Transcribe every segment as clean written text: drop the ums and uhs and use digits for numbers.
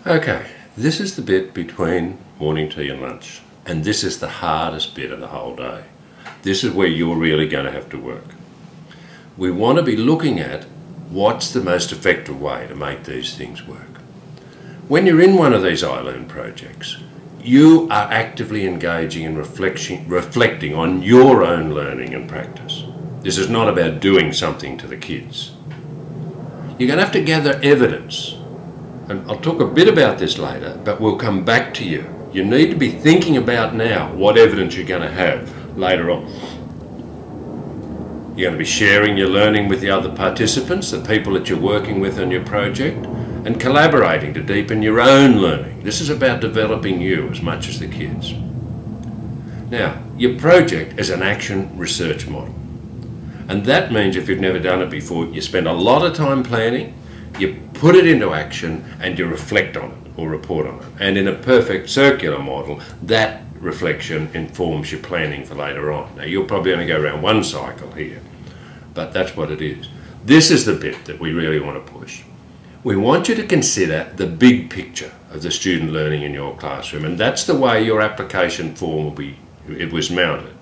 Okay, this is the bit between morning tea and lunch, and this is the hardest bit of the whole day. This is where you're really going to have to work. We want to be looking at what's the most effective way to make these things work. When you're in one of these iLearn projects, you are actively engaging and reflecting on your own learning and practice. This is not about doing something to the kids. You're going to have to gather evidence. And I'll talk a bit about this later, but we'll come back to you. You need to be thinking about now what evidence you're going to have later on. You're going to be sharing your learning with the other participants, the people that you're working with on your project, and collaborating to deepen your own learning. This is about developing you as much as the kids. Now, your project is an action research model. And that means, if you've never done it before, you spend a lot of time planning, you put it into action, and you reflect on it or report on it. And in a perfect circular model, that reflection informs your planning for later on. Now, you'll probably only go around one cycle here, but that's what it is. This is the bit that we really want to push. We want you to consider the big picture of the student learning in your classroom, and that's the way your application form was mounted.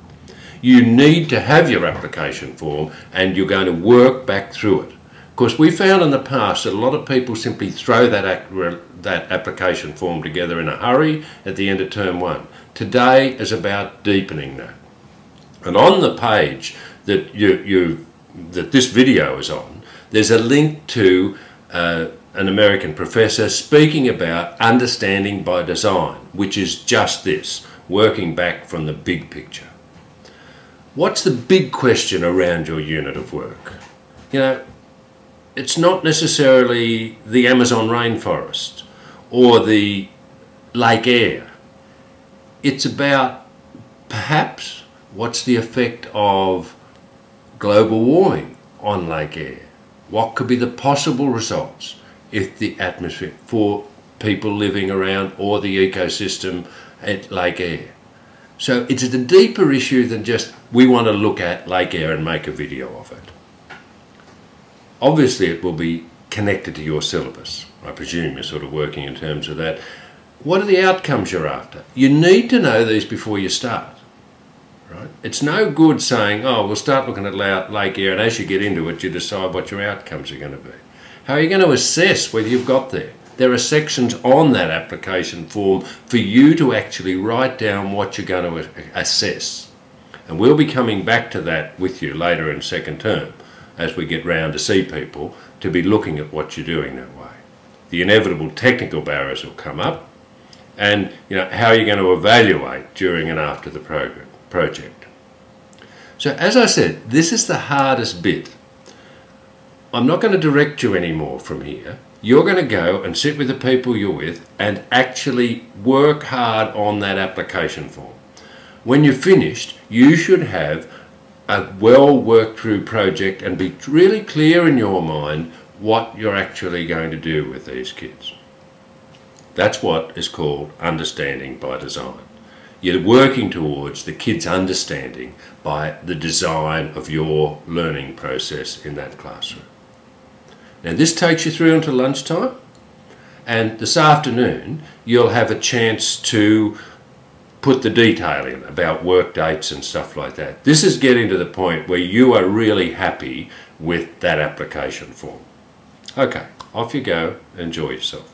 You need to have your application form, and you're going to work back through it. Of course, we found in the past that a lot of people simply throw that application form together in a hurry at the end of term one. Today is about deepening that. And on the page that that this video is on, there's a link to an American professor speaking about understanding by design, which is just this, working back from the big picture. What's the big question around your unit of work? You know, it's not necessarily the Amazon rainforest or the Lake Eyre. It's about, perhaps, what's the effect of global warming on Lake Eyre? What could be the possible results if the atmosphere for people living around or the ecosystem at Lake Eyre? So it's a deeper issue than just we want to look at Lake Eyre and make a video of it. Obviously it will be connected to your syllabus. I presume you're sort of working in terms of that. What are the outcomes you're after? You need to know these before you start. Right? It's no good saying, oh, we'll start looking at Lake Eyre, and as you get into it, you decide what your outcomes are going to be. How are you going to assess whether you've got there? There are sections on that application form for you to actually write down what you're going to assess. And we'll be coming back to that with you later in second term as we get round to see people to be looking at what you're doing that way. The inevitable technical barriers will come up, and how are you going to evaluate during and after the project. So as I said, this is the hardest bit. I'm not going to direct you anymore from here. You're going to go and sit with the people you're with and actually work hard on that application form. When you're finished, you should have a well worked through project and be really clear in your mind what you're actually going to do with these kids. That's what is called understanding by design. You're working towards the kids' understanding by the design of your learning process in that classroom. Now this takes you through until lunchtime, and this afternoon you'll have a chance to put the detail in about work dates and stuff like that. This is getting to the point where you are really happy with that application form. Okay, off you go, enjoy yourself.